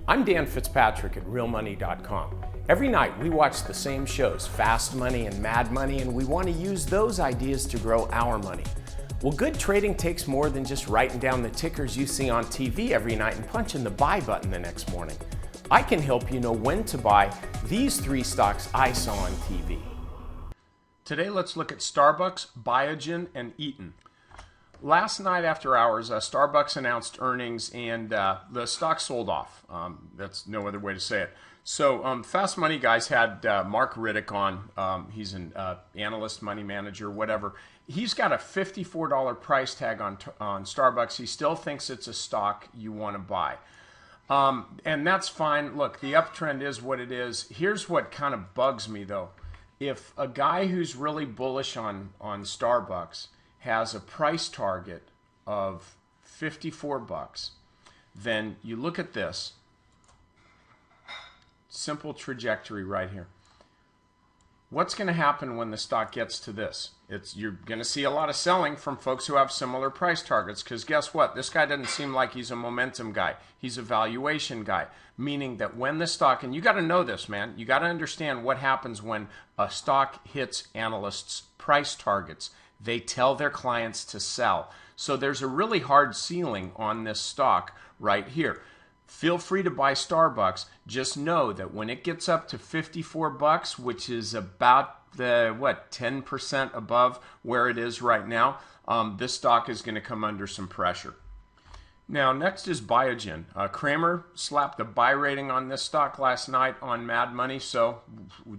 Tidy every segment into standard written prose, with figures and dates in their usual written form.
I'm Dan Fitzpatrick at realmoney.com. Every night we watch the same shows, Fast Money and Mad Money, and we want to use those ideas to grow our money. Well, good trading takes more than just writing down the tickers you see on TV every night and punching the buy button the next morning. I can help you know when to buy these 3 stocks I saw on TV. Today let's look at Starbucks, Biogen, and Eaton. Last night after hours, Starbucks announced earnings and the stock sold off. That's no other way to say it. So Fast Money guys had Mark Riddick on. He's an analyst, money manager, whatever. He's got a $54 price tag on Starbucks. He still thinks it's a stock you want to buy. And that's fine. Look, the uptrend is what it is. Here's what kind of bugs me, though. If a guy who's really bullish on Starbucks has a price target of $54, then you look at this simple trajectory right here. What's going to happen when the stock gets to this? You're going to see a lot of selling from folks who have similar price targets, because guess what? This guy doesn't seem like he's a momentum guy. He's a valuation guy, meaning that when the stock, and you got to know this, man, you got to understand what happens when a stock hits analysts' price targets. They tell their clients to sell. So there's a really hard ceiling on this stock right here. Feel free to buy Starbucks. Just know that when it gets up to $54, which is about 10% above where it is right now, this stock is going to come under some pressure. Now, next is Biogen. Kramer slapped a buy rating on this stock last night on Mad Money. So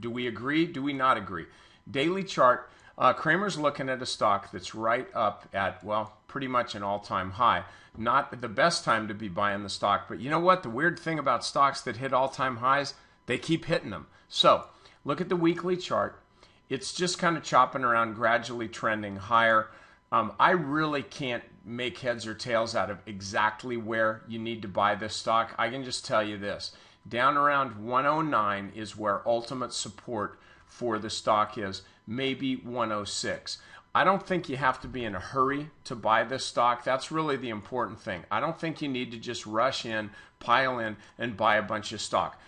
do we agree? Do we not agree? Daily chart. Kramer's looking at a stock that's right up at, well, pretty much an all-time high. Not the best time to be buying the stock, but you know what? The weird thing about stocks that hit all-time highs, they keep hitting them. So look at the weekly chart. It's just kind of chopping around, gradually trending higher. I really can't make heads or tails out of exactly where you need to buy this stock. I can just tell you this. Down around 109 is where ultimate support for the stock is, maybe 106. I don't think you have to be in a hurry to buy this stock. That's really the important thing. I don't think you need to just rush in, pile in, and buy a bunch of stock.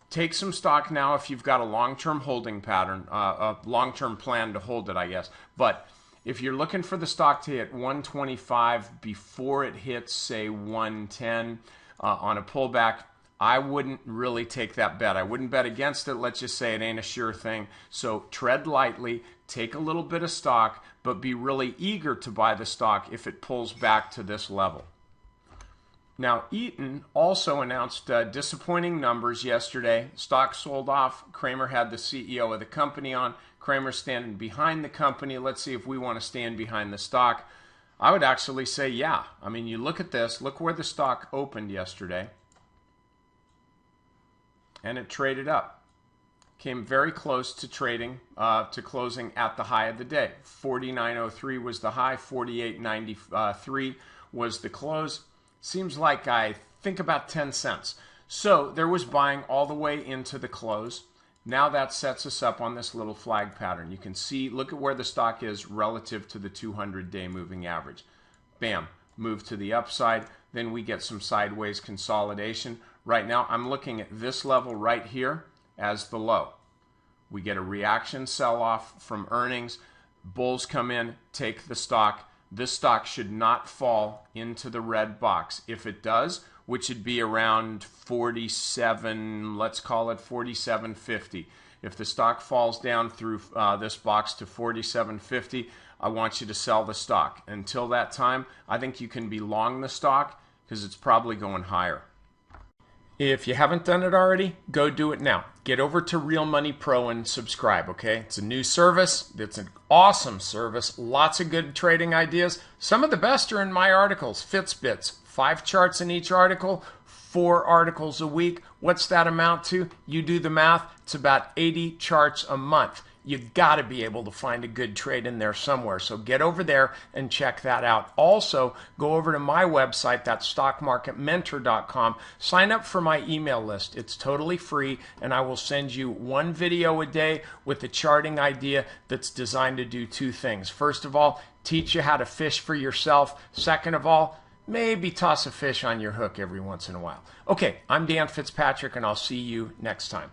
Take some stock now if you've got a long-term holding pattern, a long-term plan to hold it, I guess. But if you're looking for the stock to hit 125 before it hits, say, 110 on a pullback, I wouldn't really take that bet. I wouldn't bet against it. Let's just say it ain't a sure thing. So tread lightly, take a little bit of stock, but be really eager to buy the stock if it pulls back to this level. Now, Eaton also announced disappointing numbers yesterday. Stock sold off. Kramer had the CEO of the company on. Kramer's standing behind the company. Let's see if we want to stand behind the stock. I would actually say, yeah. I mean, you look at this. Look where the stock opened yesterday. And it traded up. Came very close to trading, to closing at the high of the day. 49.03 was the high, 48.93 was the close. Seems like I think about 10 cents. So there was buying all the way into the close. Now that sets us up on this little flag pattern. You can see, look at where the stock is relative to the 200-day moving average. Bam, move to the upside. Then we get some sideways consolidation. Right now, I'm looking at this level right here as the low. We get a reaction sell-off from earnings. Bulls come in, take the stock. This stock should not fall into the red box. If it does, which would be around 47, let's call it 47.50. If the stock falls down through this box to 47.50, I want you to sell the stock. Until that time, I think you can be long the stock because it's probably going higher. If you haven't done it already, go do it now. Get over to Real Money Pro and subscribe, okay? It's a new service. It's an awesome service. Lots of good trading ideas. Some of the best are in my articles. Fitbits, 5 charts in each article, 4 articles a week. What's that amount to? You do the math. It's about 80 charts a month. You've got to be able to find a good trade in there somewhere. So get over there and check that out. Also, go over to my website, that's stockmarketmentor.com. Sign up for my email list. It's totally free, and I will send you 1 video a day with a charting idea that's designed to do 2 things. First of all, teach you how to fish for yourself. Second of all, maybe toss a fish on your hook every once in a while. Okay, I'm Dan Fitzpatrick, and I'll see you next time.